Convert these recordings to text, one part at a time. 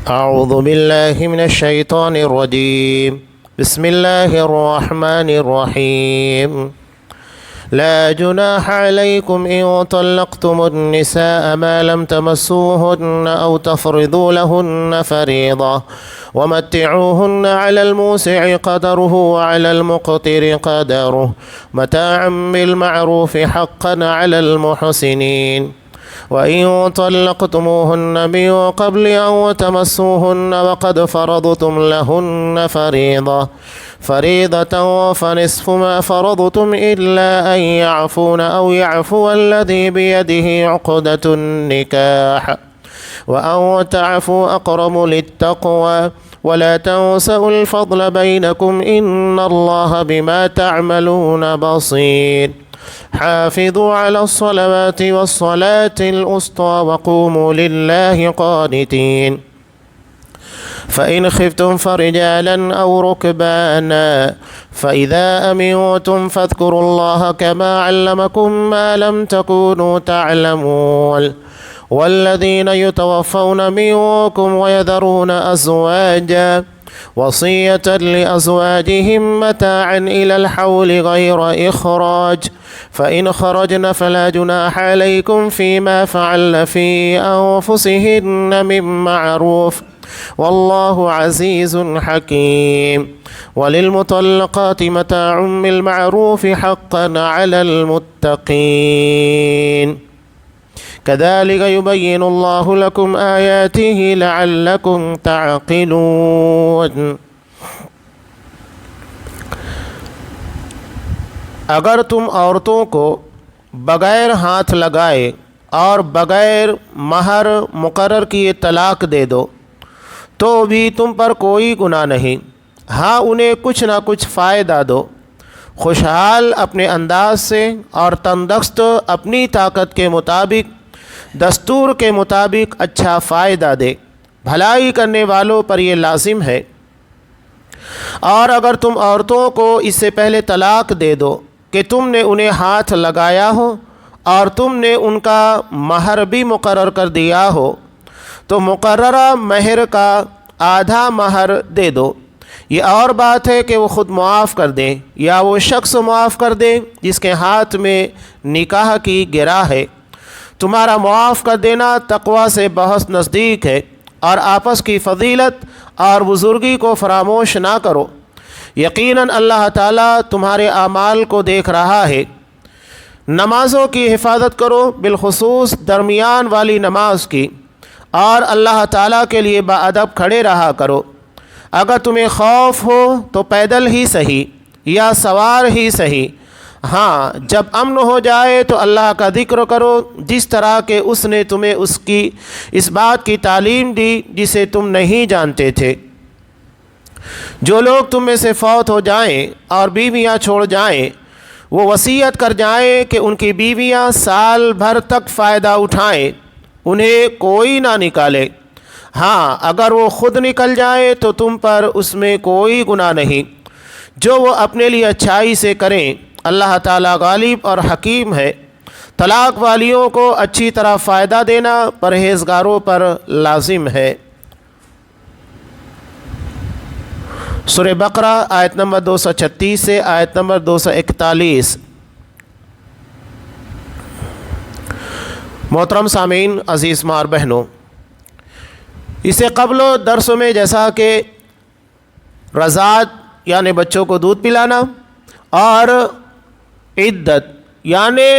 أعوذ بالله من الشيطان الرجيم. بسم الله الرحمن الرحيم. لا جناح عليكم إن طلقتم النساء ما لم تمسوهن أو تفرضوا لهن فريضة ومتعوهن على الموسع قدره وعلى المقتر قدره متاعا بالمعروف حقا على المحسنين. وإن طلقتموهن من قبل أن تمسوهن وقد فرضتم لهن فريضة فنصف ما فرضتم إلا أن يعفون أو يعفو الذي بيده عقدة النكاح وأن تعفوا أقرب للتقوى ولا تنسوا الفضل بينكم إن الله بما تعملون بصير. حافظوا على الصلوات والصلاة الوسطى وقوموا لله قانتين. فإن خفتم فرجالا أو ركبانا فإذا أمنتم فاذكروا الله كما علمكم ما لم تكونوا تعلمون. والذين يتوفون منكم ويذرون أزواجا وصية لأزواجهم متاعا إلى الحول غير إخراج فإن خرجن فلا جناح عليكم فيما فعلن في أنفسهن من معروف والله عزيز حكيم. وللمطلقات متاع بالمعروف حقا على المتقين. كذلك يبين الله لكم آياته لعلكم تعقلون. اگر تم عورتوں کو بغیر ہاتھ لگائے اور بغیر مہر مقرر کیے طلاق دے دو تو بھی تم پر کوئی گناہ نہیں، ہاں انہیں کچھ نہ کچھ فائدہ دو، خوشحال اپنے انداز سے اور تندرست اپنی طاقت کے مطابق دستور کے مطابق اچھا فائدہ دے، بھلائی کرنے والوں پر یہ لازم ہے۔ اور اگر تم عورتوں کو اس سے پہلے طلاق دے دو کہ تم نے انہیں ہاتھ لگایا ہو اور تم نے ان کا مہر بھی مقرر کر دیا ہو تو مقررہ مہر کا آدھا مہر دے دو۔ یہ اور بات ہے کہ وہ خود معاف کر دیں یا وہ شخص معاف کر دیں جس کے ہاتھ میں نکاح کی گرہ ہے۔ تمہارا معاف کر دینا تقوی سے بہت نزدیک ہے، اور آپس کی فضیلت اور بزرگی کو فراموش نہ کرو۔ یقیناً اللہ تعالیٰ تمہارے اعمال کو دیکھ رہا ہے۔ نمازوں کی حفاظت کرو، بالخصوص درمیان والی نماز کی، اور اللہ تعالیٰ کے لیے باادب کھڑے رہا کرو۔ اگر تمہیں خوف ہو تو پیدل ہی صحیح یا سوار ہی صحیح، ہاں جب امن ہو جائے تو اللہ کا ذکر کرو جس طرح کہ اس نے تمہیں اس بات کی تعلیم دی جسے تم نہیں جانتے تھے۔ جو لوگ تم میں سے فوت ہو جائیں اور بیویاں چھوڑ جائیں وہ وصیت کر جائیں کہ ان کی بیویاں سال بھر تک فائدہ اٹھائیں، انہیں کوئی نہ نکالے۔ ہاں اگر وہ خود نکل جائے تو تم پر اس میں کوئی گناہ نہیں، جو وہ اپنے لیے اچھائی سے کریں، اللہ تعالیٰ غالب اور حکیم ہے۔ طلاق والیوں کو اچھی طرح فائدہ دینا پرہیزگاروں پر لازم ہے۔ سورہ بقرہ آیت نمبر 236 سے آیت نمبر 241۔ محترم سامعین، عزیز ماں اور بہنوں، اس سے قبل درسوں میں جیسا کہ رضاعت یعنی بچوں کو دودھ پلانا اور عدت یعنی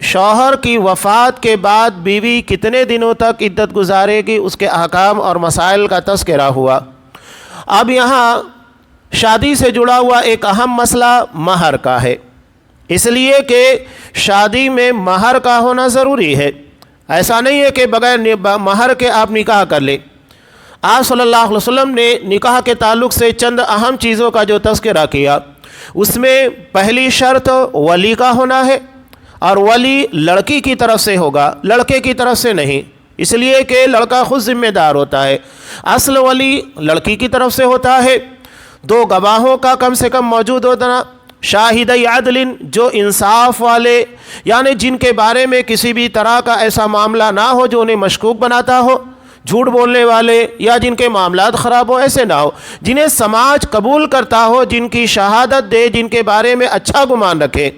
شوہر کی وفات کے بعد بیوی کتنے دنوں تک عدت گزارے گی اس کے احکام اور مسائل کا تذکرہ ہوا۔ اب یہاں شادی سے جڑا ہوا ایک اہم مسئلہ مہر کا ہے، اس لیے کہ شادی میں مہر کا ہونا ضروری ہے۔ ایسا نہیں ہے کہ بغیر مہر کے آپ نکاح کر لیں۔ آپ صلی اللہ علیہ وسلم نے نکاح کے تعلق سے چند اہم چیزوں کا جو تذکرہ کیا، اس میں پہلی شرط ولی کا ہونا ہے، اور ولی لڑکی کی طرف سے ہوگا، لڑکے کی طرف سے نہیں، اس لیے کہ لڑکا خود ذمہ دار ہوتا ہے۔ اصل ولی لڑکی کی طرف سے ہوتا ہے۔ 2 گواہوں کا کم سے کم موجود ہونا، شاہدی عدل جو انصاف والے یعنی جن کے بارے میں کسی بھی طرح کا ایسا معاملہ نہ ہو جو انہیں مشکوک بناتا ہو، جھوٹ بولنے والے یا جن کے معاملات خراب ہو، ایسے نہ ہو، جنہیں سماج قبول کرتا ہو، جن کی شہادت دے، جن کے بارے میں اچھا گمان رکھے۔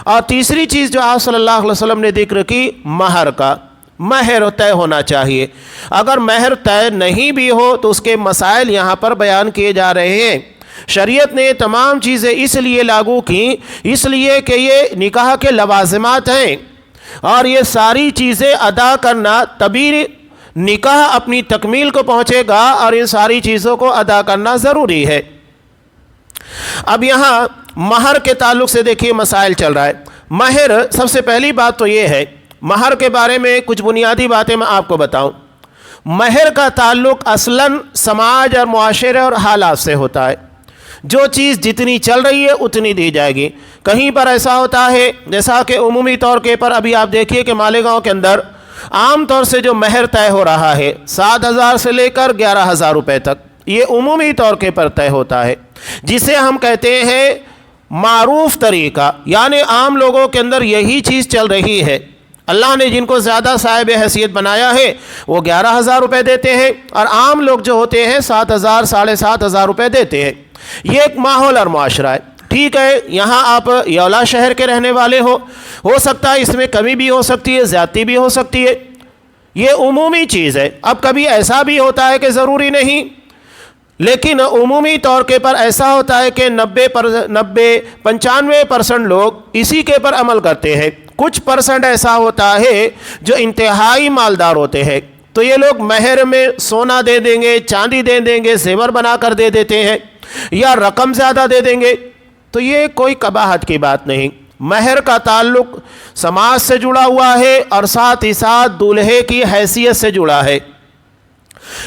اور تیسری چیز جو آپ صلی اللہ علیہ وسلم نے ذکر کی، مہر کا، مہر طے ہونا چاہیے۔ اگر مہر طے نہیں بھی ہو تو اس کے مسائل یہاں پر بیان کیے جا رہے ہیں۔ شریعت نے یہ تمام چیزیں اس لیے لاگو کی، اس لیے کہ یہ نکاح کے لوازمات ہیں، اور یہ ساری چیزیں ادا کرنا تبھی نکاح اپنی تکمیل کو پہنچے گا، اور ان ساری چیزوں کو ادا کرنا ضروری ہے۔ اب یہاں مہر کے تعلق سے دیکھیے مسائل چل رہا ہے۔ مہر، سب سے پہلی بات تو یہ ہے، مہر کے بارے میں کچھ بنیادی باتیں میں آپ کو بتاؤں۔ مہر کا تعلق اصلاً سماج اور معاشرے اور حالات سے ہوتا ہے۔ جو چیز جتنی چل رہی ہے اتنی دی جائے گی۔ کہیں پر ایسا ہوتا ہے جیسا کہ عمومی طور کے پر ابھی آپ دیکھیے کہ مالیگاؤں کے اندر عام طور سے جو مہر طے ہو رہا ہے 7,000 سے لے کر 11,000 روپے تک، یہ عمومی طور کے پر طے ہوتا ہے، جسے ہم کہتے ہیں معروف طریقہ، یعنی عام لوگوں کے اندر یہی چیز چل رہی ہے۔ اللہ نے جن کو زیادہ صاحب حیثیت بنایا ہے وہ 11,000 روپے دیتے ہیں، اور عام لوگ جو ہوتے ہیں 7,000 7,500 روپے دیتے ہیں۔ یہ ایک ماحول اور معاشرہ ہے۔ ٹھیک ہے، یہاں آپ یولا شہر کے رہنے والے ہو سکتا ہے اس میں کمی بھی ہو سکتی ہے، زیادتی بھی ہو سکتی ہے، یہ عمومی چیز ہے۔ اب کبھی ایسا بھی ہوتا ہے کہ ضروری نہیں، لیکن عمومی طور کے پر ایسا ہوتا ہے کہ 95% لوگ اسی کے پر عمل کرتے ہیں۔ کچھ پرسنٹ ایسا ہوتا ہے جو انتہائی مالدار ہوتے ہیں، تو یہ لوگ مہر میں سونا دے دیں گے، چاندی دے دیں گے، زیور بنا کر دے دیتے ہیں، یا رقم زیادہ دے دیں گے، تو یہ کوئی قباحت کی بات نہیں۔ مہر کا تعلق سماج سے جڑا ہوا ہے، اور ساتھ ہی ساتھ دولہے کی حیثیت سے جڑا ہے۔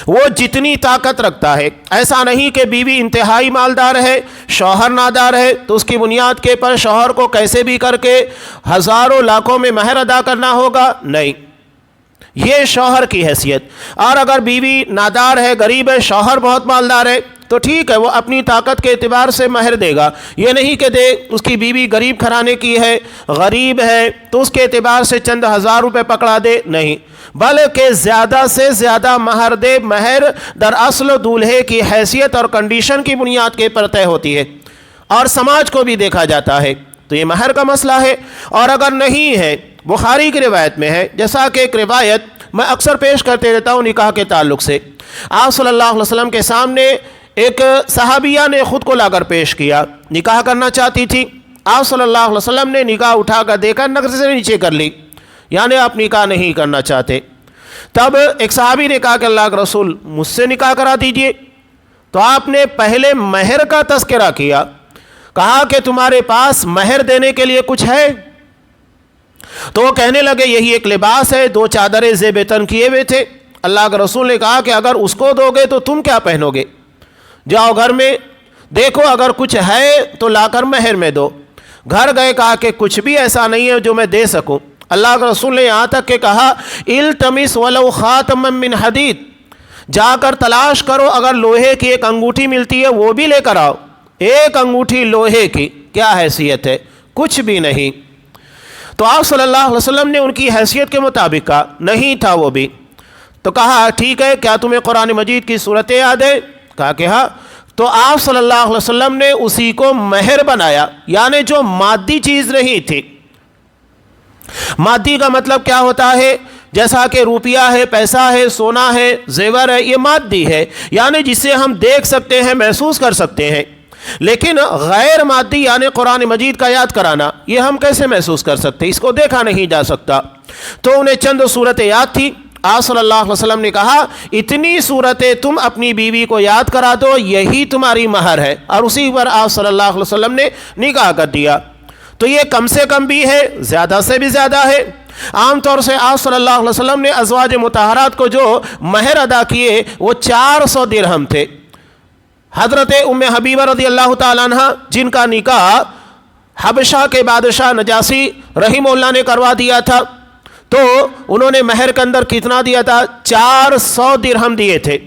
وہ جتنی طاقت رکھتا ہے، ایسا نہیں کہ بیوی انتہائی مالدار ہے، شوہر نادار ہے، تو اس کی بنیاد کے پر شوہر کو کیسے بھی کر کے ہزاروں لاکھوں میں مہر ادا کرنا ہوگا، نہیں، یہ شوہر کی حیثیت۔ اور اگر بیوی نادار ہے، غریب ہے، شوہر بہت مالدار ہے، تو ٹھیک ہے، وہ اپنی طاقت کے اعتبار سے مہر دے گا۔ یہ نہیں کہ اس کی بیوی غریب گھرانے کی ہے، غریب ہے، تو اس کے اعتبار سے چند ہزار روپے پکڑا دے، نہیں، بلکہ زیادہ سے زیادہ مہر دے۔ مہر دراصل دولہے کی حیثیت اور کنڈیشن کی بنیاد کے پر طے ہوتی ہے، اور سماج کو بھی دیکھا جاتا ہے، تو یہ مہر کا مسئلہ ہے۔ اور اگر نہیں ہے، بخاری کی روایت میں ہے، جیسا کہ ایک روایت میں اکثر پیش کرتے رہتا ہوں نکاح کے تعلق سے، آپ صلی اللہ علیہ وسلم کے سامنے ایک صحابیہ نے خود کو لا کر پیش کیا، نکاح کرنا چاہتی تھی۔ آپ صلی اللہ علیہ وسلم نے نکاح اٹھا کر دیکھا، نظر سے نیچے کر لی، یعنی آپ نکاح نہیں کرنا چاہتے۔ تب ایک صحابی نے کہا کہ اللہ کے رسول مجھ سے نکاح کرا دیجئے، تو آپ نے پہلے مہر کا تذکرہ کیا، کہا کہ تمہارے پاس مہر دینے کے لیے کچھ ہے؟ تو وہ کہنے لگے یہی ایک لباس ہے، 2 چادریں زیب تن کیے ہوئے تھے۔ اللہ کے رسول نے کہا کہ اگر اس کو دو گے تو تم کیا پہنو گے؟ جاؤ گھر میں دیکھو، اگر کچھ ہے تو لا کر مہر میں دو۔ گھر گئے، کہا کہ کچھ بھی ایسا نہیں ہے جو میں دے سکوں۔ اللہ کے رسول نے یہاں تک کہ کہا التمس ولو خاتما من حدید، جا کر تلاش کرو، اگر لوہے کی ایک انگوٹھی ملتی ہے وہ بھی لے کر آؤ۔ ایک انگوٹھی لوہے کی کیا حیثیت ہے؟ کچھ بھی نہیں۔ تو آپ صلی اللہ علیہ وسلم نے ان کی حیثیت کے مطابق کہا، نہیں تھا وہ بھی، تو کہا ٹھیک ہے، کیا تمہیں قرآن مجید کی صورتیں یاد ہے؟ کہا کہ ہاں۔ تو آپ صلی اللہ علیہ وسلم نے اسی کو مہر بنایا، یعنی جو مادی چیز نہیں تھی۔ مادی کا مطلب کیا ہوتا ہے؟ جیسا کہ روپیہ ہے، پیسہ ہے، سونا ہے، زیور ہے، یہ مادی ہے، یعنی جسے ہم دیکھ سکتے ہیں، محسوس کر سکتے ہیں۔ لیکن غیر مادی یعنی قرآن مجید کا یاد کرانا، یہ ہم کیسے محسوس کر سکتے؟ اس کو دیکھا نہیں جا سکتا۔ تو انہیں چند صورتیں یاد تھی۔ آپ صلی اللہ علیہ وسلم نے کہا اتنی صورتیں تم اپنی بیوی کو یاد کرا دو، یہی تمہاری مہر ہے، اور اسی پر آپ صلی اللہ علیہ وسلم نے نکاح کر دیا۔ تو یہ کم سے کم بھی ہے، زیادہ سے بھی زیادہ ہے۔ عام طور سے آپ صلی اللہ علیہ وسلم نے ازواج مطہرات کو جو مہر ادا کیے وہ 400 درہم تھے۔ حضرت ام حبیبہ رضی اللہ تعالیٰ عنہ، جن کا نکاح حبشہ کے بادشاہ نجاشی رحمہ اللہ نے کروا دیا تھا، تو انہوں نے مہر کے اندر کتنا دیا تھا؟ 400 درہم دیے تھے،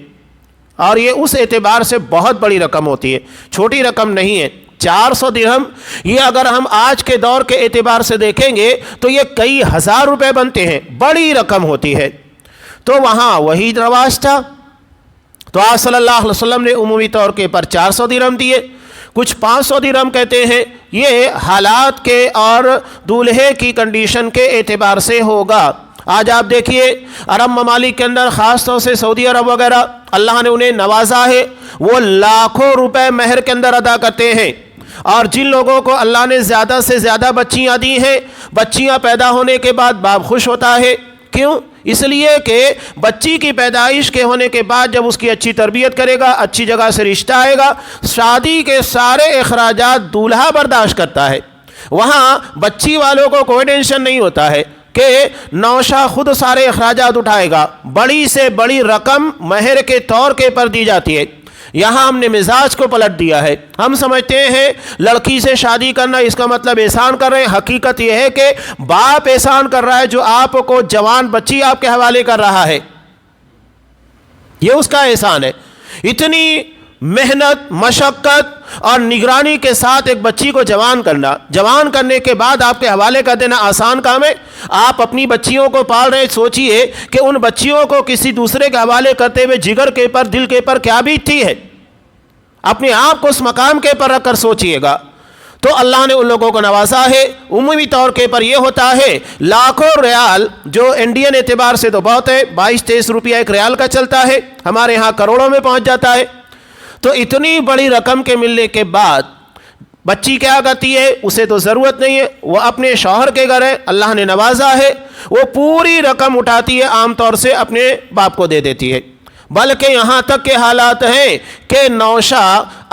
اور یہ اس اعتبار سے بہت بڑی رقم ہوتی ہے، چھوٹی رقم نہیں ہے۔ 400 درہم، یہ اگر ہم آج کے دور کے اعتبار سے دیکھیں گے تو یہ کئی ہزار روپے بنتے ہیں، بڑی رقم ہوتی ہے۔ تو وہاں وہی رواج تھا. تو آپ صلی اللہ علیہ وسلم نے عمومی طور کے پر 400 درہم دیے, کچھ 500 درہم کہتے ہیں. یہ حالات کے اور دولہے کی کنڈیشن کے اعتبار سے ہوگا. آج آپ دیکھیے عرب ممالک کے اندر, خاص طور سے سعودی عرب وغیرہ, اللہ نے انہیں نوازا ہے, وہ لاکھوں روپے مہر کے اندر ادا کرتے ہیں. اور جن لوگوں کو اللہ نے زیادہ سے زیادہ بچیاں دی ہیں, بچیاں پیدا ہونے کے بعد باپ خوش ہوتا ہے. کیوں؟ اس لیے کہ بچی کی پیدائش کے ہونے کے بعد جب اس کی اچھی تربیت کرے گا, اچھی جگہ سے رشتہ آئے گا, شادی کے سارے اخراجات دولہا برداشت کرتا ہے. وہاں بچی والوں کو کوئی ٹینشن نہیں ہوتا ہے کہ نوشا خود سارے اخراجات اٹھائے گا. بڑی سے بڑی رقم مہر کے طور کے پر دی جاتی ہے. یہاں ہم نے مزاج کو پلٹ دیا ہے. ہم سمجھتے ہیں لڑکی سے شادی کرنا اس کا مطلب احسان کر رہے ہیں. حقیقت یہ ہے کہ باپ احسان کر رہا ہے جو آپ کو جوان بچی آپ کے حوالے کر رہا ہے, یہ اس کا احسان ہے. اتنی محنت, مشقت اور نگرانی کے ساتھ ایک بچی کو جوان کرنا, جوان کرنے کے بعد آپ کے حوالے کر دینا آسان کام ہے. آپ اپنی بچیوں کو پال رہے, سوچئے کہ ان بچیوں کو کسی دوسرے کے حوالے کرتے ہوئے جگر کے پر, دل کے پر کیا بیتتی ہے. اپنے آپ کو اس مقام کے پر رکھ کر سوچئے گا. تو اللہ نے ان لوگوں کو نوازا ہے. عمومی طور کے پر یہ ہوتا ہے لاکھوں ریال, جو انڈین اعتبار سے تو بہت ہے, 22-23 روپیہ ایک ریال کا چلتا ہے, ہمارے ہاں کروڑوں میں پہنچ جاتا ہے. تو اتنی بڑی رقم کے ملنے کے بعد بچی کیا کرتی ہے؟ اسے تو ضرورت نہیں ہے, وہ اپنے شوہر کے گھر ہے, اللہ نے نوازا ہے, وہ پوری رقم اٹھاتی ہے, عام طور سے اپنے باپ کو دے دیتی ہے. بلکہ یہاں تک کے حالات ہیں کہ نوشا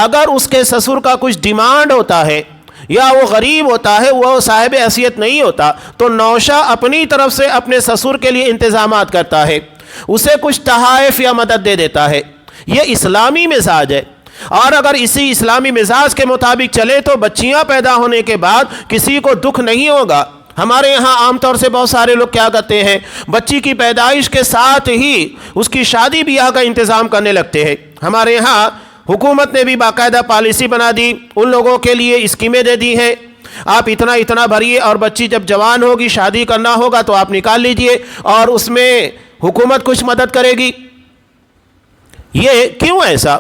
اگر اس کے سسر کا کچھ ڈیمانڈ ہوتا ہے یا وہ غریب ہوتا ہے, وہ صاحب حیثیت نہیں ہوتا, تو نوشا اپنی طرف سے اپنے سسر کے لیے انتظامات کرتا ہے, اسے کچھ تحائف یا مدد دے دیتا ہے. یہ اسلامی مزاج ہے. اور اگر اسی اسلامی مزاج کے مطابق چلے تو بچیاں پیدا ہونے کے بعد کسی کو دکھ نہیں ہوگا. ہمارے یہاں عام طور سے بہت سارے لوگ کیا کرتے ہیں, بچی کی پیدائش کے ساتھ ہی اس کی شادی بیاہ کا انتظام کرنے لگتے ہیں. ہمارے یہاں حکومت نے بھی باقاعدہ پالیسی بنا دی, ان لوگوں کے لیے اسکیمیں دے دی ہیں, آپ اتنا اتنا بھریے اور بچی جب جوان ہوگی, شادی کرنا ہوگا تو آپ نکال لیجئے اور اس میں حکومت کچھ مدد کرے گی. یہ کیوں ایسا؟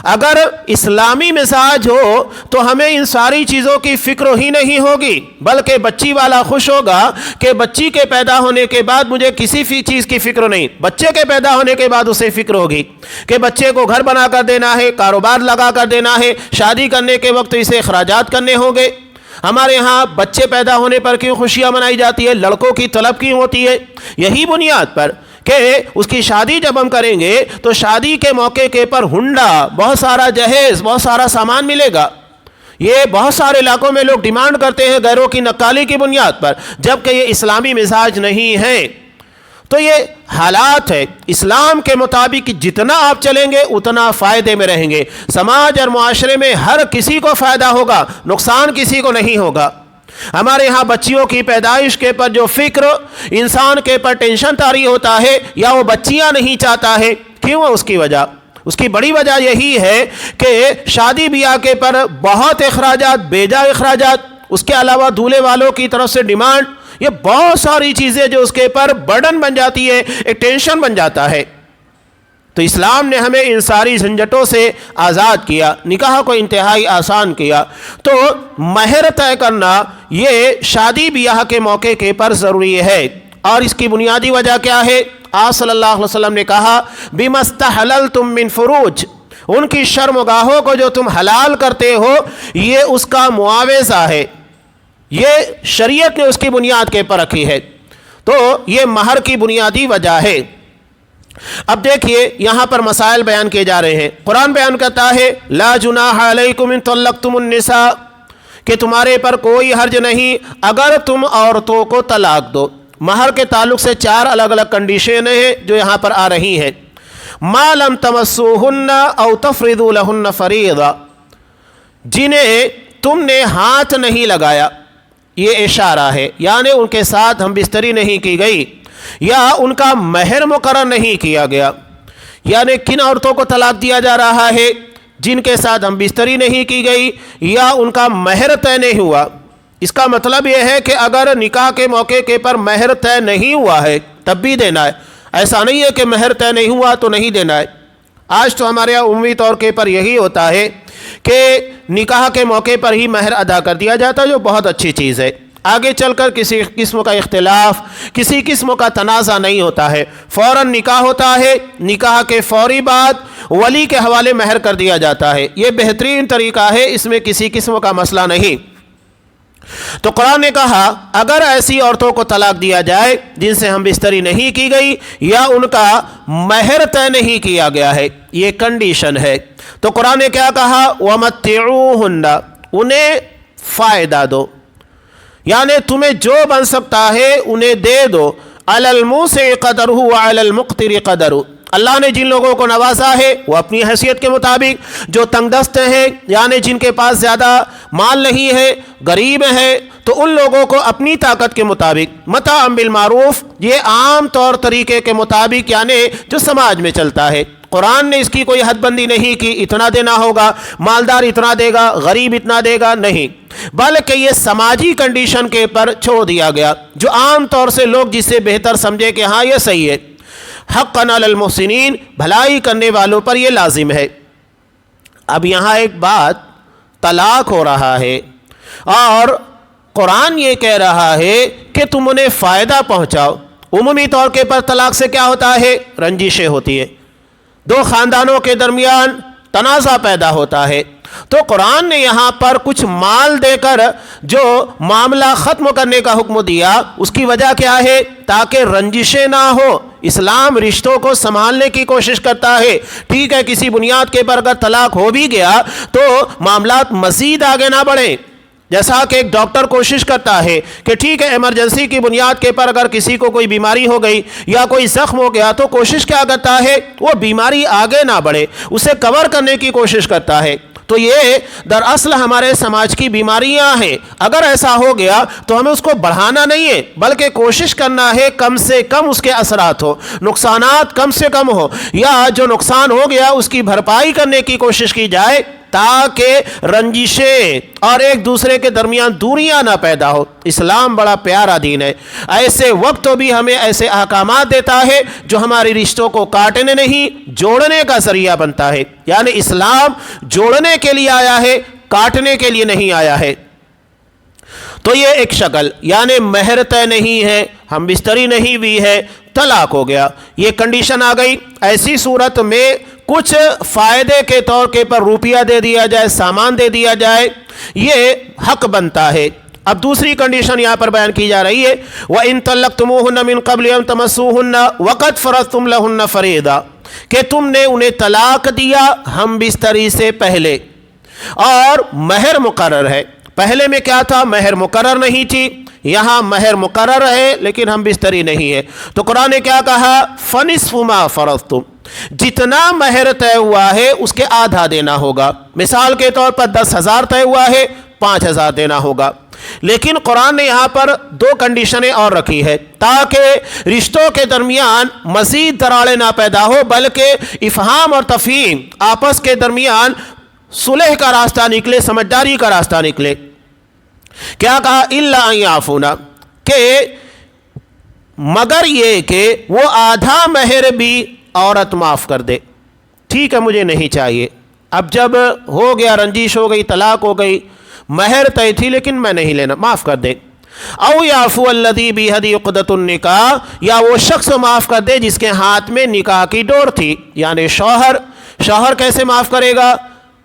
اگر اسلامی مزاج ہو تو ہمیں ان ساری چیزوں کی فکر ہی نہیں ہوگی, بلکہ بچی والا خوش ہوگا کہ بچی کے پیدا ہونے کے بعد مجھے کسی چیز کی فکر نہیں. بچے کے پیدا ہونے کے بعد اسے فکر ہوگی کہ بچے کو گھر بنا کر دینا ہے, کاروبار لگا کر دینا ہے, شادی کرنے کے وقت اسے اخراجات کرنے ہوں گے. ہمارے ہاں بچے پیدا ہونے پر کیوں خوشیاں منائی جاتی ہے؟ لڑکوں کی طلب کیوں ہوتی ہے؟ یہی بنیاد پر کہ اس کی شادی جب ہم کریں گے تو شادی کے موقع کے پر ہنڈا, بہت سارا جہیز, بہت سارا سامان ملے گا. یہ بہت سارے علاقوں میں لوگ ڈیمانڈ کرتے ہیں غیروں کی نقالی کی بنیاد پر, جبکہ یہ اسلامی مزاج نہیں ہے. تو یہ حالات ہے. اسلام کے مطابق جتنا آپ چلیں گے اتنا فائدے میں رہیں گے. سماج اور معاشرے میں ہر کسی کو فائدہ ہوگا, نقصان کسی کو نہیں ہوگا. ہمارے ہاں بچیوں کی پیدائش کے پر جو فکر انسان کے پر ٹینشن طاری ہوتا ہے, یا وہ بچیاں نہیں چاہتا ہے, کیوں ہے اس کی وجہ؟ اس کی بڑی وجہ یہی ہے کہ شادی بیاہ کے پر بہت اخراجات, بیجا اخراجات, اس کے علاوہ دولہے والوں کی طرف سے ڈیمانڈ, یہ بہت ساری چیزیں جو اس کے پر برڈن بن جاتی ہے, ایک ٹینشن بن جاتا ہے. تو اسلام نے ہمیں ان ساری جھنجھٹوں سے آزاد کیا, نکاح کو انتہائی آسان کیا. تو مہر طے کرنا یہ شادی بیاہ کے موقع کے پر ضروری ہے. اور اس کی بنیادی وجہ کیا ہے؟ آپ صلی اللہ علیہ وسلم نے کہا بِمَا اسْتَحْلَلْتُم مِّن فُرُوجٍ, ان کی شرمگاہوں کو جو تم حلال کرتے ہو یہ اس کا معاوضہ ہے. یہ شریعت نے اس کی بنیاد کے پر رکھی ہے. تو یہ مہر کی بنیادی وجہ ہے. اب دیکھیے یہاں پر مسائل بیان کیے جا رہے ہیں. قرآن بیان کرتا ہے لا جناح علیکم ان طلقتم النساء, کہ تمہارے پر کوئی حرج نہیں اگر تم عورتوں کو طلاق دو. مہر کے تعلق سے 4 الگ الگ کنڈیشن ہیں جو یہاں پر آ رہی ہیں. ما لم تمسوہن او تفرضوا لہن فریضہ, جنہیں تم نے ہاتھ نہیں لگایا, یہ اشارہ ہے, یعنی ان کے ساتھ ہم بستری نہیں کی گئی یا ان کا مہر مقرر نہیں کیا گیا. یعنی کن عورتوں کو طلاق دیا جا رہا ہے؟ جن کے ساتھ ہم بستری نہیں کی گئی یا ان کا مہر طے نہیں ہوا. اس کا مطلب یہ ہے کہ اگر نکاح کے موقع کے پر مہر طے نہیں ہوا ہے تب بھی دینا ہے, ایسا نہیں ہے کہ مہر طے نہیں ہوا تو نہیں دینا ہے. آج تو ہمارے یہاں عمومی طور کے پر یہی ہوتا ہے کہ نکاح کے موقع پر ہی مہر ادا کر دیا جاتا ہے، جو بہت اچھی چیز ہے. آگے چل کر کسی قسم کا اختلاف، کسی قسم کا تنازع نہیں ہوتا ہے. فوراً نکاح ہوتا ہے، نکاح کے فوری بعد ولی کے حوالے مہر کر دیا جاتا ہے. یہ بہترین طریقہ ہے، اس میں کسی قسم کا مسئلہ نہیں. تو قرآن نے کہا اگر ایسی عورتوں کو طلاق دیا جائے جن سے ہم بستری نہیں کی گئی یا ان کا مہر طے نہیں کیا گیا ہے، یہ کنڈیشن ہے. تو قرآن نے کیا کہا؟ وَمَتِّعُوهُنَّ، انہیں فائدہ دو، یعنی تمہیں جو بن سکتا ہے انہیں دے دو. عَلَى الْمُوسِعِ قَدَرُهُ وَعَلَى الْمُقْتِرِ قَدَرُهُ، اللہ نے جن لوگوں کو نوازا ہے وہ اپنی حیثیت کے مطابق، جو تنگ دست ہیں یعنی جن کے پاس زیادہ مال نہیں ہے، غریب ہیں، تو ان لوگوں کو اپنی طاقت کے مطابق متاع بالمعروف، یہ عام طور طریقے کے مطابق یعنی جو سماج میں چلتا ہے. قرآن نے اس کی کوئی حد بندی نہیں کی اتنا دینا ہوگا، مالدار اتنا دے گا، غریب اتنا دے گا، نہیں، بلکہ یہ سماجی کنڈیشن کے پر چھوڑ دیا گیا، جو عام طور سے لوگ جس سے بہتر سمجھے کہ ہاں یہ صحیح ہے. حقاً علی المحسنین، بھلائی کرنے والوں پر یہ لازم ہے. اب یہاں ایک بات، طلاق ہو رہا ہے اور قرآن یہ کہہ رہا ہے کہ تم انہیں فائدہ پہنچاؤ. عمومی طور کے پر طلاق سے کیا ہوتا ہے؟ رنجشیں ہوتی ہے، دو خاندانوں کے درمیان تنازع پیدا ہوتا ہے. تو قرآن نے یہاں پر کچھ مال دے کر جو معاملہ ختم کرنے کا حکم دیا، اس کی وجہ کیا ہے؟ تاکہ رنجشیں نہ ہو. اسلام رشتوں کو سنبھالنے کی کوشش کرتا ہے. ٹھیک ہے، کسی بنیاد کے پر اگر طلاق ہو بھی گیا تو معاملات مزید آگے نہ بڑھیں. جیسا کہ ایک ڈاکٹر کوشش کرتا ہے کہ ٹھیک ہے ایمرجنسی کی بنیاد کے پر اگر کسی کو کوئی بیماری ہو گئی یا کوئی زخم ہو گیا تو کوشش کیا کرتا ہے؟ وہ بیماری آگے نہ بڑھے، اسے کور کرنے کی کوشش کرتا ہے. تو یہ دراصل ہمارے سماج کی بیماریاں ہیں. اگر ایسا ہو گیا تو ہمیں اس کو بڑھانا نہیں ہے، بلکہ کوشش کرنا ہے کم سے کم اس کے اثرات ہو، نقصانات کم سے کم ہو، یا جو نقصان ہو گیا اس کی بھرپائی کرنے کی کوشش کی جائے تاکہ رنجشیں اور ایک دوسرے کے درمیان دوریاں نہ پیدا ہو. اسلام بڑا پیارا دین ہے، ایسے وقت بھی ہمیں ایسے احکامات دیتا ہے جو ہمارے رشتوں کو کاٹنے نہیں جوڑنے کا ذریعہ بنتا ہے. یعنی اسلام جوڑنے کے لیے آیا ہے، کاٹنے کے لیے نہیں آیا ہے. تو یہ ایک شکل، یعنی مہر طے نہیں ہے، ہم بستری نہیں ہوئی ہے، طلاق ہو گیا، یہ کنڈیشن آ گئی. ایسی صورت میں کچھ فائدے کے طور کے پر روپیہ دے دیا جائے، سامان دے دیا جائے، یہ حق بنتا ہے. اب دوسری کنڈیشن یہاں پر بیان کی جا رہی ہے، وَإِن طَلَّقْتُمُوهُنَّ مِن قَبْلِ أَن تَمَسُّوهُنَّ وَقَدْ فَرَضْتُمْ لَهُنَّ فَرِيضَةً، کہ تم نے انہیں طلاق دیا ہم بستری سے پہلے اور مہر مقرر ہے. پہلے میں کیا تھا؟ مہر مقرر نہیں تھی، یہاں مہر مقرر ہے لیکن ہم بستری نہیں ہے. تو قرآن نے کیا کہا؟ فَنِصْفُ مَا فَرَضْتُمْ، جتنا مہر طے ہوا ہے اس کے آدھا دینا ہوگا. مثال کے طور پر 10,000 طے ہوا ہے، 5,000 دینا ہوگا. لیکن قرآن نے یہاں پر دو کنڈیشنیں اور رکھی ہے تاکہ رشتوں کے درمیان مزید دراڑیں نہ پیدا ہو، بلکہ افہام اور تفہیم آپس کے درمیان صلح کا راستہ نکلے، سمجھداری کا راستہ نکلے. کیا کہا؟ الا ان یعفونا، کہ مگر یہ کہ وہ آدھا مہر بھی عورت معاف کر دے. ٹھیک ہے، مجھے نہیں چاہیے، اب جب ہو گیا، رنجش ہو گئی، طلاق ہو گئی، مہر طے تھی لیکن میں نہیں لینا، معاف کر دے. او یعفو الذی بیدہ عقدۃ النکاح، یا وہ شخص معاف کر دے جس کے ہاتھ میں نکاح کی ڈور تھی، یعنی شوہر. شوہر کیسے معاف کرے گا؟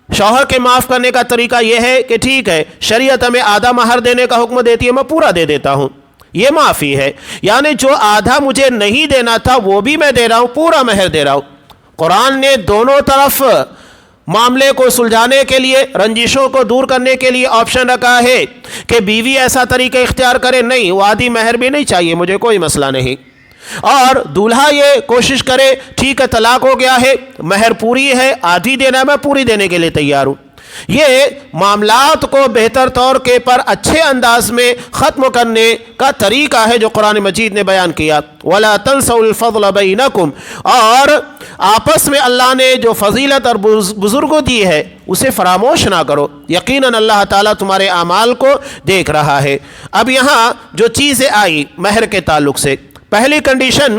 شوہر کے معاف کرنے کا طریقہ یہ ہے کہ ٹھیک ہے شریعت ہمیں آدھا مہر دینے کا حکم دیتی ہے، میں پورا دے دیتا ہوں، یہ معافی ہے. یعنی جو آدھا مجھے نہیں دینا تھا وہ بھی میں دے رہا ہوں، پورا مہر دے رہا ہوں. قرآن نے دونوں طرف معاملے کو سلجھانے کے لیے، رنجشوں کو دور کرنے کے لیے آپشن رکھا ہے کہ بیوی ایسا طریقہ اختیار کرے، نہیں وہ آدھی مہر بھی نہیں چاہیے مجھے، کوئی مسئلہ نہیں، اور دولہا یہ کوشش کرے ٹھیک ہے طلاق ہو گیا ہے، مہر پوری ہے، آدھی دینا ہے، میں پوری دینے کے لیے تیار ہوں. یہ معاملات کو بہتر طور کے پر اچھے انداز میں ختم کرنے کا طریقہ ہے جو قرآن مجید نے بیان کیا. وَلَا تَنْسَوْا الْفَضْلَ بَيْنَكُمْ، اور آپس میں اللہ نے جو فضیلت اور بزرگوں دی ہے اسے فراموش نہ کرو، یقیناً اللہ تعالیٰ تمہارے اعمال کو دیکھ رہا ہے. اب یہاں جو چیزیں آئی مہر کے تعلق سے، پہلی کنڈیشن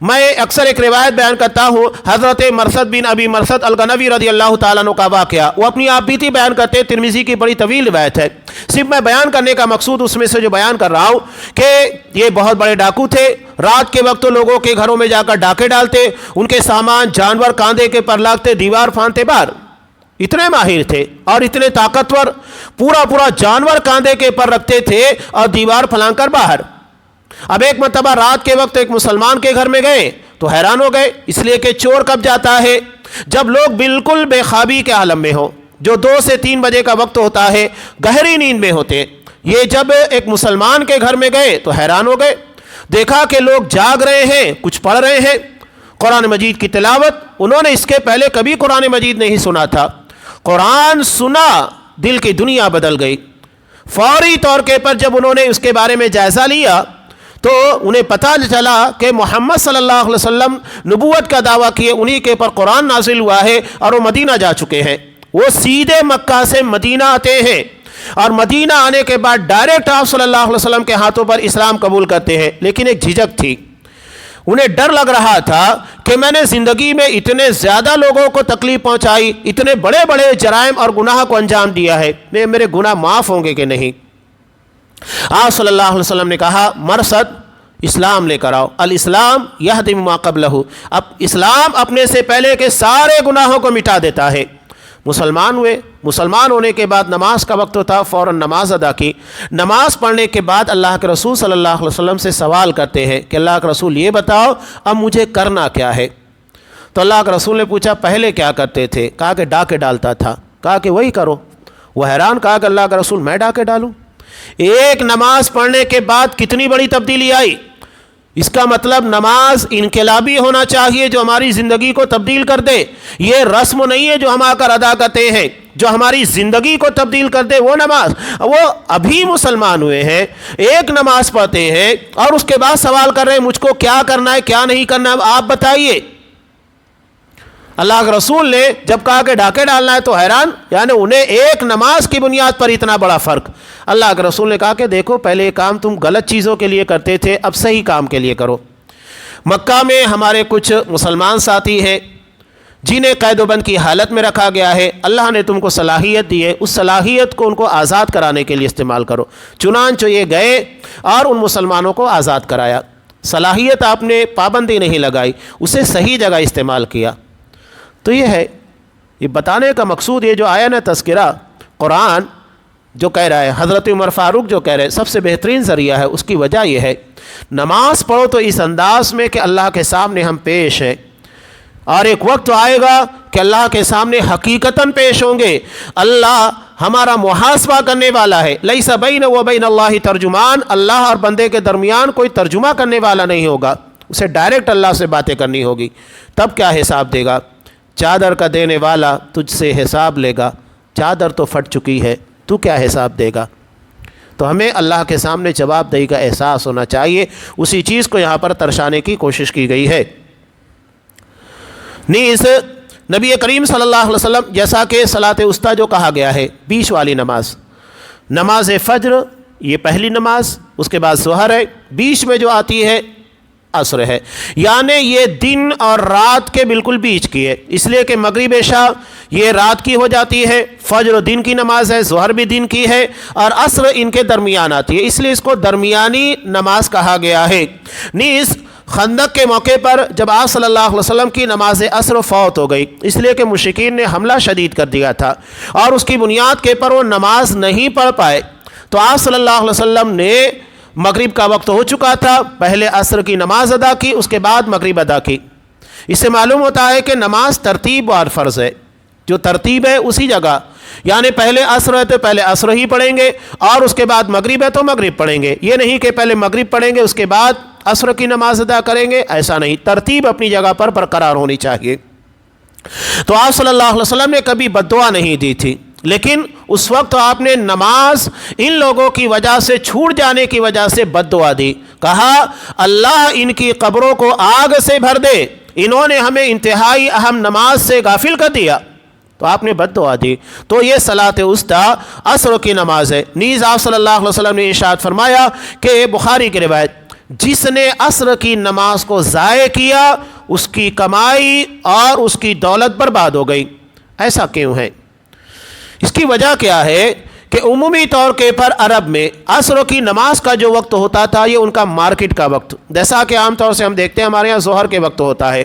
میں اکثر ایک روایت بیان کرتا ہوں، حضرت مرثد بن ابی مرثد الغنوی رضی اللہ تعالیٰ عنہ کا واقعہ، وہ اپنی آپ بیتی بیان کرتے ہیں، ترمذی کی بڑی طویل روایت ہے، صرف میں بیان کرنے کا مقصود اس میں سے جو بیان کر رہا ہوں کہ یہ بہت بڑے ڈاکو تھے، رات کے وقت لوگوں کے گھروں میں جا کر ڈاکے ڈالتے، ان کے سامان جانور کاندھے کے پر لاگتے، دیوار پھاندتے باہر، اتنے ماہر تھے اور اتنے طاقتور، پورا جانور کاندھے کے پر رکھتے تھے اور دیوار پھلانگ کر باہر۔ اب ایک مرتبہ رات کے وقت ایک مسلمان کے گھر میں گئے تو حیران ہو گئے، اس لیے کہ چور کب جاتا ہے؟ جب لوگ بالکل بے خوابی کے عالم میں ہو، جو 2 سے 3 بجے کا وقت ہوتا ہے، گہری نیند میں ہوتے۔ یہ جب ایک مسلمان کے گھر میں گئے تو حیران ہو گئے، دیکھا کہ لوگ جاگ رہے ہیں، کچھ پڑھ رہے ہیں قرآن مجید کی تلاوت۔ انہوں نے اس کے پہلے کبھی قرآن مجید نہیں سنا تھا، قرآن سنا، دل کی دنیا بدل گئی۔ فوری طور پر جب انہوں نے اس کے بارے میں جائزہ لیا تو انہیں پتہ چلا کہ محمد صلی اللہ علیہ وسلم نبوت کا دعویٰ کیے، انہی کے پر قرآن نازل ہوا ہے اور وہ مدینہ جا چکے ہیں۔ وہ سیدھے مکہ سے مدینہ آتے ہیں اور مدینہ آنے کے بعد ڈائریکٹ آپ صلی اللہ علیہ وسلم کے ہاتھوں پر اسلام قبول کرتے ہیں، لیکن ایک جھجک تھی، انہیں ڈر لگ رہا تھا کہ میں نے زندگی میں اتنے زیادہ لوگوں کو تکلیف پہنچائی، اتنے بڑے بڑے جرائم اور گناہ کو انجام دیا ہے، میرے گناہ معاف ہوں گے کہ نہیں؟ آپ صلی اللہ علیہ وسلم نے کہا، مرثد اسلام لے کر آؤ، الاسلام یہدم ما قبلہ، اب اسلام اپنے سے پہلے کے سارے گناہوں کو مٹا دیتا ہے۔ مسلمان ہوئے، مسلمان ہونے کے بعد نماز کا وقت ہوتا، فوراً نماز ادا کی۔ نماز پڑھنے کے بعد اللہ کے رسول صلی اللہ علیہ وسلم سے سوال کرتے ہیں کہ اللہ کے رسول یہ بتاؤ اب مجھے کرنا کیا ہے؟ تو اللہ کے رسول نے پوچھا پہلے کیا کرتے تھے؟ کہا کہ ڈاکے ڈالتا تھا۔ کہا کہ وہی کرو۔ وہ حیران، کہا کہ اللہ کے رسول میں ڈاکے ڈالوں؟ ایک نماز پڑھنے کے بعد کتنی بڑی تبدیلی آئی! اس کا مطلب نماز انقلابی ہونا چاہیے جو ہماری زندگی کو تبدیل کر دے، یہ رسم نہیں ہے جو ہم آ کر ادا کرتے ہیں، جو ہماری زندگی کو تبدیل کر دے وہ نماز۔ وہ ابھی مسلمان ہوئے ہیں، ایک نماز پڑھتے ہیں اور اس کے بعد سوال کر رہے ہیں مجھ کو کیا کرنا ہے کیا نہیں کرنا ہے، آپ بتائیے۔ اللہ کے رسول نے جب کہا کہ ڈاکے ڈالنا ہے تو حیران، یعنی انہیں ایک نماز کی بنیاد پر اتنا بڑا فرق۔ اللہ کے رسول نے کہا کہ دیکھو پہلے یہ کام تم غلط چیزوں کے لیے کرتے تھے، اب صحیح کام کے لیے کرو۔ مکہ میں ہمارے کچھ مسلمان ساتھی ہیں جنہیں قید و بند کی حالت میں رکھا گیا ہے، اللہ نے تم کو صلاحیت دی ہے، اس صلاحیت کو ان کو آزاد کرانے کے لیے استعمال کرو۔ چنانچہ یہ گئے اور ان مسلمانوں کو آزاد کرایا۔ صلاحیت آپ نے پابندی نہیں لگائی، اسے صحیح جگہ استعمال کیا۔ تو یہ ہے، یہ بتانے کا مقصود یہ جو آیا نا تذکرہ، قرآن جو کہہ رہا ہے، حضرت عمر فاروق جو کہہ رہے ہیں سب سے بہترین ذریعہ ہے، اس کی وجہ یہ ہے نماز پڑھو تو اس انداز میں کہ اللہ کے سامنے ہم پیش ہیں، اور ایک وقت آئے گا کہ اللہ کے سامنے حقیقتاً پیش ہوں گے، اللہ ہمارا محاسبہ کرنے والا ہے۔ لیس بین و بین اللہ ترجمان، اللہ اور بندے کے درمیان کوئی ترجمہ کرنے والا نہیں ہوگا، اسے ڈائریکٹ اللہ سے باتیں کرنی ہوگی۔ تب کیا حساب دے گا؟ چادر کا دینے والا تجھ سے حساب لے گا، چادر تو پھٹ چکی ہے، تو کیا حساب دے گا؟ تو ہمیں اللہ کے سامنے جواب دہی کا احساس ہونا چاہیے، اسی چیز کو یہاں پر ترشانے کی کوشش کی گئی ہے۔ نیز نبی کریم صلی اللہ علیہ وسلم جیسا کہ صلاۃ وسطیٰ جو کہا گیا ہے، بیچ والی نماز، نماز فجر یہ پہلی نماز، اس کے بعد ظہر ہے، بیچ میں جو آتی ہے عصر ہے، یعنی یہ دن اور رات کے بالکل بیچ کی ہے، اس لیے کہ مغرب عشاء یہ رات کی ہو جاتی ہے، فجر دن کی نماز ہے، ظہر بھی دن کی ہے، اور عصر ان کے درمیان آتی ہے، اس لیے اس کو درمیانی نماز کہا گیا ہے۔ نیز خندق کے موقع پر جب آپ صلی اللہ علیہ وسلم کی نماز عصر فوت ہو گئی، اس لیے کہ مشرکین نے حملہ شدید کر دیا تھا اور اس کی بنیاد کے پر وہ نماز نہیں پڑھ پائے، تو آپ صلی اللہ علیہ وسلم نے مغرب کا وقت ہو چکا تھا، پہلے عصر کی نماز ادا کی، اس کے بعد مغرب ادا کی۔ اس سے معلوم ہوتا ہے کہ نماز ترتیب وار فرض ہے، جو ترتیب ہے اسی جگہ، یعنی پہلے عصر ہے تو پہلے عصر ہی پڑھیں گے، اور اس کے بعد مغرب ہے تو مغرب پڑھیں گے، یہ نہیں کہ پہلے مغرب پڑھیں گے اس کے بعد عصر کی نماز ادا کریں گے، ایسا نہیں، ترتیب اپنی جگہ پر برقرار ہونی چاہیے۔ تو آپ صلی اللہ علیہ وسلم نے کبھی بد دعا نہیں دی تھی، لیکن اس وقت آپ نے نماز ان لوگوں کی وجہ سے چھوٹ جانے کی وجہ سے بد دعا دی، کہا اللہ ان کی قبروں کو آگ سے بھر دے، انہوں نے ہمیں انتہائی اہم نماز سے غافل کر دیا، تو آپ نے بد دعا دی۔ تو یہ صلاۃ وسطیٰ عصر کی نماز ہے۔ نیز آپ صلی اللہ علیہ وسلم نے ارشاد فرمایا کہ بخاری کی روایت جس نے عصر کی نماز کو ضائع کیا اس کی کمائی اور اس کی دولت برباد ہو گئی۔ ایسا کیوں ہے؟ اس کی وجہ کیا ہے کہ عمومی طور کے پر عرب میں عصر کی نماز کا جو وقت ہوتا تھا یہ ان کا مارکیٹ کا وقت، جیسا کہ عام طور سے ہم دیکھتے ہیں ہمارے یہاں ظہر کے وقت ہوتا ہے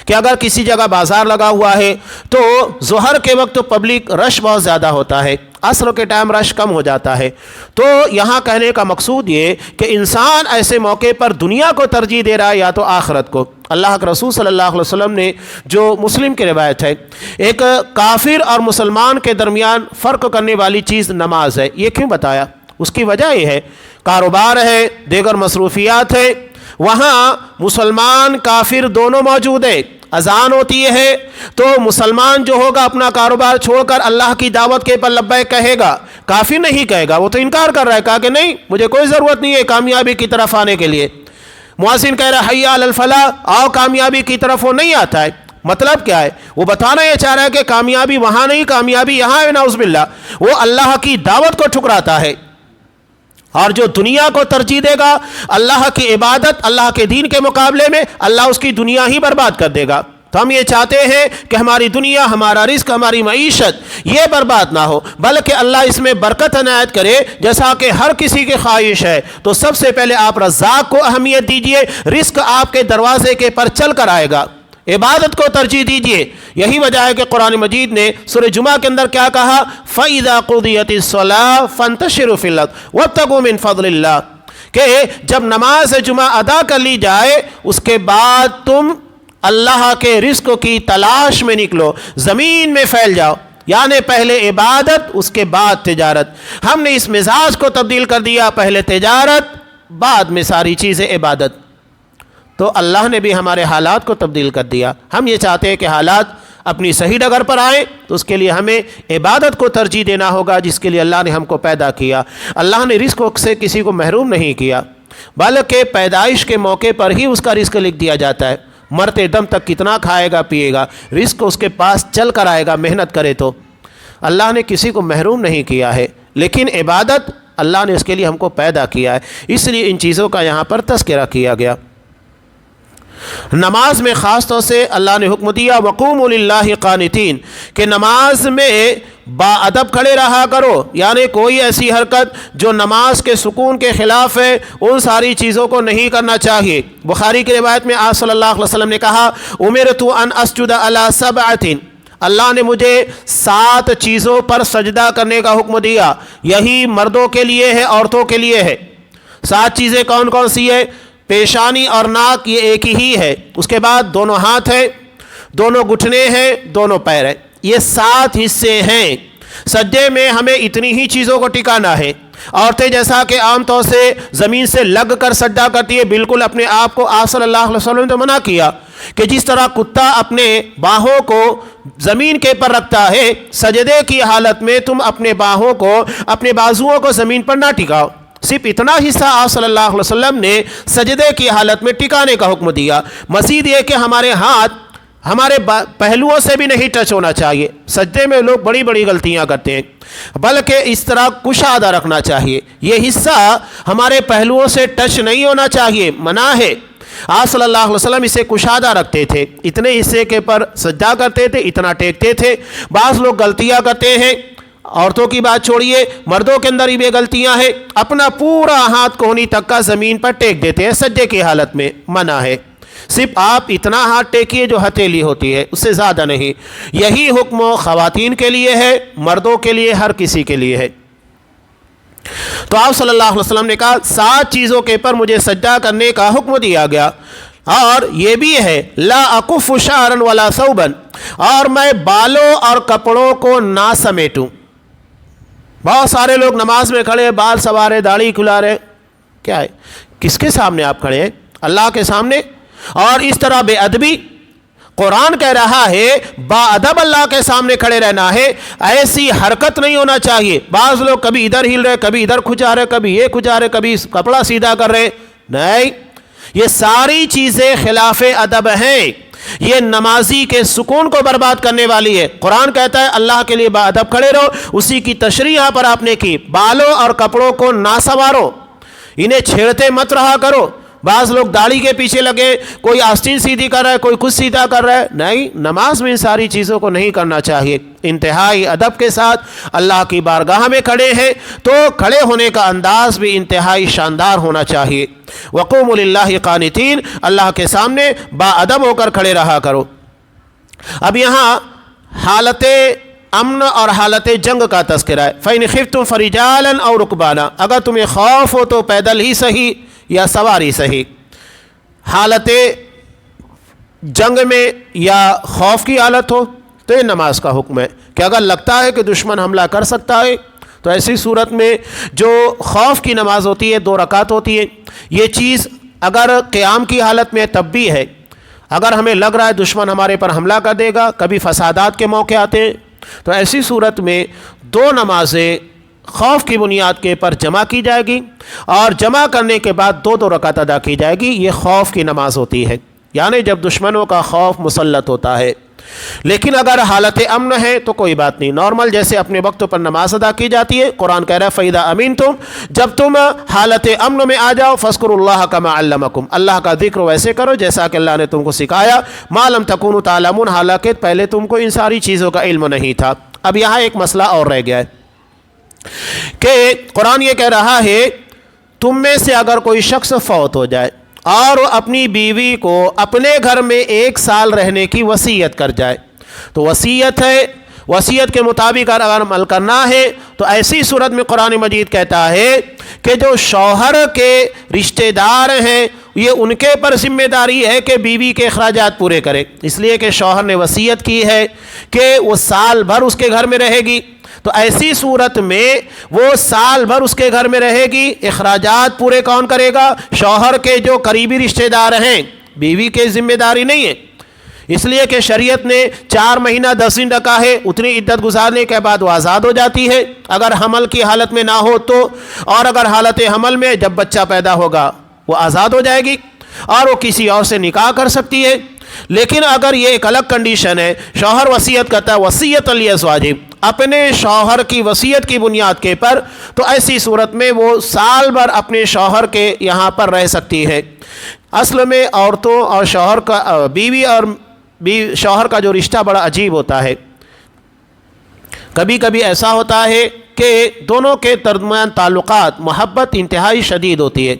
کہ اگر کسی جگہ بازار لگا ہوا ہے تو ظہر کے وقت پبلک رش بہت زیادہ ہوتا ہے، عصر کے ٹائم رش کم ہو جاتا ہے۔ تو یہاں کہنے کا مقصود یہ کہ انسان ایسے موقع پر دنیا کو ترجیح دے رہا ہے یا تو آخرت کو۔ اللہ کے رسول صلی اللہ علیہ وسلم نے جو مسلم کی روایت ہے، ایک کافر اور مسلمان کے درمیان فرق کرنے والی چیز نماز ہے۔ یہ کیوں بتایا؟ اس کی وجہ یہ ہے کاروبار ہے، دیگر مصروفیات ہے، وہاں مسلمان کافر دونوں موجود ہیں، اذان ہوتی ہے تو مسلمان جو ہوگا اپنا کاروبار چھوڑ کر اللہ کی دعوت کے پر لبیک کہے گا، کافر نہیں کہے گا، وہ تو انکار کر رہا ہے، کہا کہ نہیں مجھے کوئی ضرورت نہیں ہے کامیابی کی طرف آنے کے لیے۔ مؤذن کہہ رہا ہے حی علی الفلاح، آؤ کامیابی کی طرف، وہ نہیں آتا ہے۔ مطلب کیا ہے؟ وہ بتانا یہ چاہ رہا ہے کہ کامیابی وہاں نہیں، کامیابی یہاں ہے، نعوذ باللہ۔ وہ اللہ کی دعوت کو ٹھکراتا ہے، اور جو دنیا کو ترجیح دے گا اللہ کی عبادت، اللہ کے دین کے مقابلے میں، اللہ اس کی دنیا ہی برباد کر دے گا۔ تو ہم یہ چاہتے ہیں کہ ہماری دنیا، ہمارا رزق، ہماری معیشت یہ برباد نہ ہو، بلکہ اللہ اس میں برکت عنایت کرے جیسا کہ ہر کسی کی خواہش ہے۔ تو سب سے پہلے آپ رزاق کو اہمیت دیجئے، رزق آپ کے دروازے کے پر چل کر آئے گا، عبادت کو ترجیح دیجئے۔ یہی وجہ ہے کہ قرآن مجید نے سورہ جمعہ کے اندر کیا کہا؟ فَإِذَا قُضِيَتِ الصَّلَاةُ فَانْتَشِرُوا فِي الْأَرْضِ وَابْتَغُوا مِنْ فَضْلِ اللَّهِ، کہ جب نماز جمعہ ادا کر لی جائے اس کے بعد تم اللہ کے رزق کی تلاش میں نکلو، زمین میں پھیل جاؤ، یعنی پہلے عبادت اس کے بعد تجارت۔ ہم نے اس مزاج کو تبدیل کر دیا، پہلے تجارت بعد میں ساری چیزیں عبادت۔ تو اللہ نے بھی ہمارے حالات کو تبدیل کر دیا۔ ہم یہ چاہتے ہیں کہ حالات اپنی صحیح ڈگر پر آئیں تو اس کے لیے ہمیں عبادت کو ترجیح دینا ہوگا جس کے لیے اللہ نے ہم کو پیدا کیا۔ اللہ نے رزق سے کسی کو محروم نہیں کیا، بلکہ پیدائش کے موقع پر ہی اس کا رزق لکھ دیا جاتا ہے، مرتے دم تک کتنا کھائے گا پیے گا، رزق اس کے پاس چل کر آئے گا محنت کرے تو۔ اللہ نے کسی کو محروم نہیں کیا ہے، لیکن عبادت اللہ نے اس کے لیے ہم کو پیدا کیا ہے، اس لیے ان چیزوں کا یہاں پر تذکرہ کیا گیا۔ نماز میں خاص طور سے اللہ نے حکم دیا وَقُومُوا لِلَّهِ قَانِتِينَ، کہ نماز میں با ادب کھڑے رہا کرو، یعنی کوئی ایسی حرکت جو نماز کے سکون کے خلاف ہے ان ساری چیزوں کو نہیں کرنا چاہیے۔ بخاری کی روایت میں آپ صلی اللہ علیہ وسلم نے کہا اُمِرْتُ أَنْ أَسْجُدَ عَلَى سَبْعَةٍ، اللہ نے مجھے 7 چیزوں پر سجدہ کرنے کا حکم دیا، یہی مردوں کے لیے ہے عورتوں کے لیے ہے۔ 7 چیزیں کون کون سی ہے؟ پیشانی اور ناک یہ ایک ہی ہے، اس کے بعد دونوں ہاتھ ہیں، دونوں گھٹنے ہیں، دونوں پیر ہیں، یہ 7 حصے ہیں۔ سجدے میں ہمیں اتنی ہی چیزوں کو ٹکانا ہے۔ عورتیں جیسا کہ عام طور سے زمین سے لگ کر سجدہ کرتی ہے، بالکل اپنے آپ کو آپ صلی اللہ علیہ وسلم نے منع کیا کہ جس طرح کتا اپنے باہوں کو زمین کے پر رکھتا ہے، سجدے کی حالت میں تم اپنے باہوں کو، اپنے بازوؤں کو زمین پر نہ ٹکاؤ۔ صرف اتنا حصہ آپ صلی اللہ علیہ وسلم نے سجدے کی حالت میں ٹکانے کا حکم دیا۔ مزید یہ کہ ہمارے ہاتھ ہمارے پہلوؤں سے بھی نہیں ٹچ ہونا چاہیے۔ سجدے میں لوگ بڑی بڑی غلطیاں کرتے ہیں، بلکہ اس طرح کشادہ رکھنا چاہیے، یہ حصہ ہمارے پہلوؤں سے ٹچ نہیں ہونا چاہیے، منع ہے۔ آپ صلی اللہ علیہ وسلم اسے کشادہ رکھتے تھے، اتنے حصے کے پر سجدہ کرتے تھے، اتنا ٹیکتے تھے۔ بعض لوگ غلطیاں کرتے ہیں، عورتوں کی بات چھوڑیے، مردوں کے اندر ہی بھی غلطیاں ہیں، اپنا پورا ہاتھ کوہنی تک کا زمین پر ٹیک دیتے ہیں سجدے کی حالت میں، منع ہے۔ صرف آپ اتنا ہاتھ ٹیکیے جو ہتھیلی ہوتی ہے، اس سے زیادہ نہیں۔ یہی حکم خواتین کے لیے ہے، مردوں کے لیے، ہر کسی کے لیے ہے۔ تو آپ صلی اللہ علیہ وسلم نے کہا 7 چیزوں کے پر مجھے سجدہ کرنے کا حکم دیا گیا، اور یہ بھی ہے لا اکف شعرا ولا ثوبا، اور میں بالوں اور کپڑوں کو نہ سمیٹوں۔ بہت سارے لوگ نماز میں کھڑے، بال سوارے، داڑھی کھلا رہے، کیا ہے؟ کس کے سامنے آپ کھڑے ہیں؟ اللہ کے سامنے۔ اور اس طرح بے ادبی، قرآن کہہ رہا ہے با ادب اللہ کے سامنے کھڑے رہنا ہے، ایسی حرکت نہیں ہونا چاہیے۔ بعض لوگ کبھی ادھر ہل رہے، کبھی ادھر کھجا رہے، کبھی یہ کھجا رہے، کبھی کپڑا سیدھا کر رہے، نہیں، یہ ساری چیزیں خلاف ادب ہیں، یہ نمازی کے سکون کو برباد کرنے والی ہے۔ قرآن کہتا ہے اللہ کے لیے با ادب کھڑے رہو، اسی کی تشریح یہاں پر آپ نے کی، بالوں اور کپڑوں کو نہ سنوارو، انہیں چھیڑتے مت رہا کرو، بعض لوگ داڑھی کے پیچھے لگے، کوئی آستین سیدھی کر رہا ہے، کوئی کچھ سیدھا کر رہا ہے. نہیں، نماز میں ان ساری چیزوں کو نہیں کرنا چاہیے. انتہائی ادب کے ساتھ اللہ کی بارگاہ میں کھڑے ہیں تو کھڑے ہونے کا انداز بھی انتہائی شاندار ہونا چاہیے. وقوموا للہ قانتین، اللہ کے سامنے با ادب ہو کر کھڑے رہا کرو. اب یہاں حالت امن اور حالت جنگ کا تذکرہ ہے. فَإِنْ خِفْتُمْ فَرِجَالًا أَوْ رُكْبَانًا، اگر تمہیں خوف ہو تو پیدل ہی صحیح یا سواری صحیح. حالت جنگ میں یا خوف کی حالت ہو تو یہ نماز کا حکم ہے کہ اگر لگتا ہے کہ دشمن حملہ کر سکتا ہے تو ایسی صورت میں جو خوف کی نماز ہوتی ہے 2 رکعت ہوتی ہے. یہ چیز اگر قیام کی حالت میں تب بھی ہے. اگر ہمیں لگ رہا ہے دشمن ہمارے پر حملہ کر دے گا، کبھی فسادات کے موقع آتے ہیں، تو ایسی صورت میں 2 نمازیں خوف کی بنیاد کے پر جمع کی جائے گی اور جمع کرنے کے بعد 2 رکعت ادا کی جائے گی. یہ خوف کی نماز ہوتی ہے، یعنی جب دشمنوں کا خوف مسلط ہوتا ہے. لیکن اگر حالت امن ہے تو کوئی بات نہیں، نارمل جیسے اپنے وقت پر نماز ادا کی جاتی ہے. قرآن کہہ رہا ہے فَإِذَا أَمِنْتُمْ، جب تم حالت امن میں آ جاؤ فَاذْكُرُوا اللَّهَ كَمَا عَلَّمَكُمْ، اللہ کا ذکر ویسے کرو جیسا کہ اللہ نے تم کو سکھایا. مَا لَمْ تَكُونُوا تَعْلَمُونَ، حالانکہ پہلے تم کو ان ساری چیزوں کا علم نہیں تھا. اب یہاں ایک مسئلہ اور رہ گیا ہے کہ قرآن یہ کہہ رہا ہے تم میں سے اگر کوئی شخص فوت ہو جائے اور اپنی بیوی کو اپنے گھر میں 1 سال رہنے کی وصیت کر جائے تو وصیت ہے، وصیت کے مطابق اگر عمل کرنا ہے تو ایسی صورت میں قرآن مجید کہتا ہے کہ جو شوہر کے رشتہ دار ہیں یہ ان کے پر ذمہ داری ہے کہ بیوی کے اخراجات پورے کرے. اس لیے کہ شوہر نے وصیت کی ہے کہ وہ سال بھر اس کے گھر میں رہے گی، تو ایسی صورت میں وہ سال بھر اس کے گھر میں رہے گی. اخراجات پورے کون کرے گا؟ شوہر کے جو قریبی رشتہ دار ہیں، بیوی کے ذمہ داری نہیں ہے. اس لیے کہ شریعت نے 4 مہینہ 10 دن رکھا ہے، اتنی عدت گزارنے کے بعد وہ آزاد ہو جاتی ہے اگر حمل کی حالت میں نہ ہو تو، اور اگر حالت حمل میں جب بچہ پیدا ہوگا وہ آزاد ہو جائے گی اور وہ کسی اور سے نکاح کر سکتی ہے. لیکن اگر یہ ایک الگ کنڈیشن ہے، شوہر وصیت کرتا ہے وصیت لازواج، اپنے شوہر کی وصیت کی بنیاد کے پر، تو ایسی صورت میں وہ سال بھر اپنے شوہر کے یہاں پر رہ سکتی ہے. اصل میں عورتوں اور شوہر کا، بیوی اور شوہر کا جو رشتہ بڑا عجیب ہوتا ہے. کبھی کبھی ایسا ہوتا ہے کہ دونوں کے درمیان تعلقات محبت انتہائی شدید ہوتی ہے،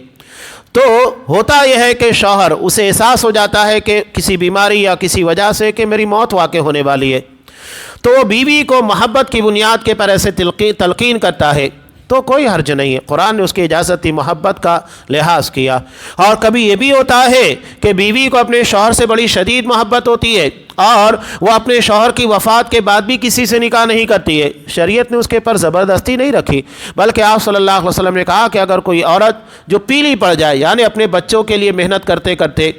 تو ہوتا یہ ہے کہ شوہر اسے احساس ہو جاتا ہے کہ کسی بیماری یا کسی وجہ سے کہ میری موت واقع ہونے والی ہے، تو وہ بیوی کو محبت کی بنیاد کے پر ایسے تلقین کرتا ہے تو کوئی حرج نہیں ہے. قرآن نے اس کی اجازت دی، محبت کا لحاظ کیا. اور کبھی یہ بھی ہوتا ہے کہ بیوی کو اپنے شوہر سے بڑی شدید محبت ہوتی ہے اور وہ اپنے شوہر کی وفات کے بعد بھی کسی سے نکاح نہیں کرتی ہے. شریعت نے اس کے پر زبردستی نہیں رکھی، بلکہ آپ صلی اللہ علیہ وسلم نے کہا کہ اگر کوئی عورت جو پیلی پڑ جائے، یعنی اپنے بچوں کے لیے محنت کرتے کرتے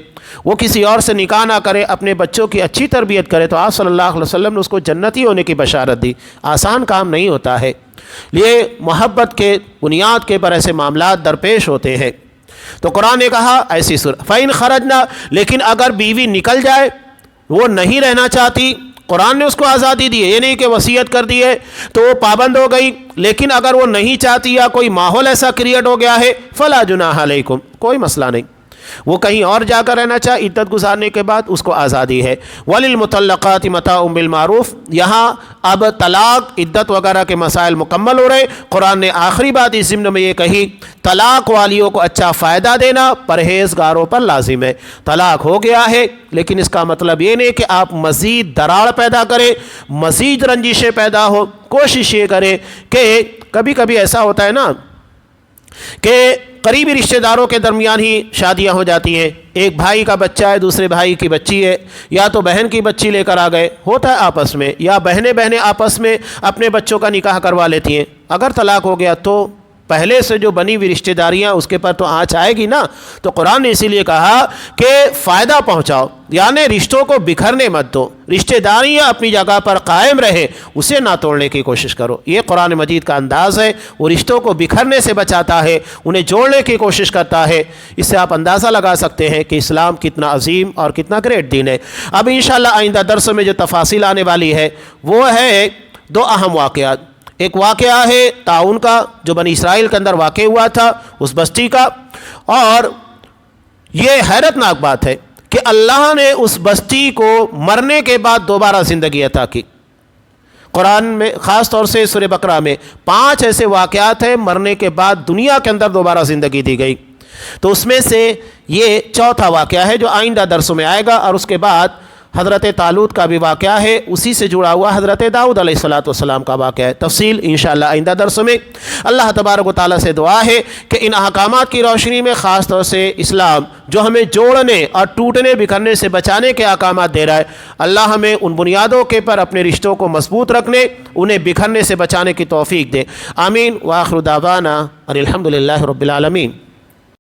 وہ کسی اور سے نکاح نہ کرے، اپنے بچوں کی اچھی تربیت کرے، تو آپ صلی اللہ علیہ وسلم نے اس کو جنتی ہونے کی بشارت دی. آسان کام نہیں ہوتا ہے، یہ محبت کے بنیاد کے پر ایسے معاملات درپیش ہوتے ہیں. تو قرآن نے کہا ایسی صورت فَإِنْ خَرَجْنَا، لیکن اگر بیوی نکل جائے، وہ نہیں رہنا چاہتی، قرآن نے اس کو آزادی دی ہے، یہ نہیں کہ وصیت کر دی ہے تو وہ پابند ہو گئی، لیکن اگر وہ نہیں چاہتی یا کوئی ماحول ایسا کریٹ ہو گیا ہے فَلَا جُنَاحَ عَلَيْكُمْ، کوئی مسئلہ نہیں. وہ کہیں اور جا کر رہنا چاہے عدت گزارنے کے بعد اس کو آزادی ہے. وَلِلْمُطَلَّقَاتِ مَتَاعٌ بِالْمَعْرُوفِ، یہاں اب طلاق عدت وغیرہ کے مسائل مکمل ہو رہے. قرآن نے آخری بات اس ضمن میں یہ کہی طلاق والیوں کو اچھا فائدہ دینا پرہیزگاروں پر لازم ہے. طلاق ہو گیا ہے لیکن اس کا مطلب یہ نہیں کہ آپ مزید دراڑ پیدا کریں، مزید رنجشیں پیدا ہو. کوشش یہ کریں کہ کبھی کبھی ایسا ہوتا ہے نا کہ قریبی رشتہ داروں کے درمیان ہی شادیاں ہو جاتی ہیں. ایک بھائی کا بچہ ہے، دوسرے بھائی کی بچی ہے، یا تو بہن کی بچی لے کر آ گئے، ہوتا ہے آپس میں، یا بہنیں آپس میں اپنے بچوں کا نکاح کروا لیتی ہیں. اگر طلاق ہو گیا تو پہلے سے جو بنی ہوئی رشتہ داریاں اس کے پر تو آنچ آئے گی نا. تو قرآن نے اسی لیے کہا کہ فائدہ پہنچاؤ، یعنی رشتوں کو بکھرنے مت دو، رشتہ داریاں اپنی جگہ پر قائم رہے، اسے نہ توڑنے کی کوشش کرو. یہ قرآن مجید کا انداز ہے، وہ رشتوں کو بکھرنے سے بچاتا ہے، انہیں جوڑنے کی کوشش کرتا ہے. اس سے آپ اندازہ لگا سکتے ہیں کہ اسلام کتنا عظیم اور کتنا گریٹ دین ہے. اب انشاءاللہ آئندہ درس میں جو تفاصیل آنے والی ہے وہ ہے 2 اہم واقعات. ایک واقعہ ہے طاعون کا جو بنی اسرائیل کے اندر واقع ہوا تھا، اس بستی کا، اور یہ حیرت ناک بات ہے کہ اللہ نے اس بستی کو مرنے کے بعد دوبارہ زندگی عطا کی۔ قرآن میں خاص طور سے سورہ بقرہ میں 5 ایسے واقعات ہیں مرنے کے بعد دنیا کے اندر دوبارہ زندگی دی گئی، تو اس میں سے یہ چوتھا واقعہ ہے جو آئندہ درسوں میں آئے گا، اور اس کے بعد حضرت طالوت کا بھی واقعہ ہے، اسی سے جڑا ہوا حضرت داؤد علیہ السلام کا واقعہ ہے۔ تفصیل انشاءاللہ آئندہ درسوں میں۔ اللہ تبارک و تعالیٰ سے دعا ہے کہ ان احکامات کی روشنی میں خاص طور سے اسلام جو ہمیں جوڑنے اور ٹوٹنے بکھرنے سے بچانے کے احکامات دے رہا ہے، اللہ ہمیں ان بنیادوں کے پر اپنے رشتوں کو مضبوط رکھنے، انہیں بکھرنے سے بچانے کی توفیق دے۔ آمین۔ وآخر دعوانا ان الحمد للہ رب العالمین۔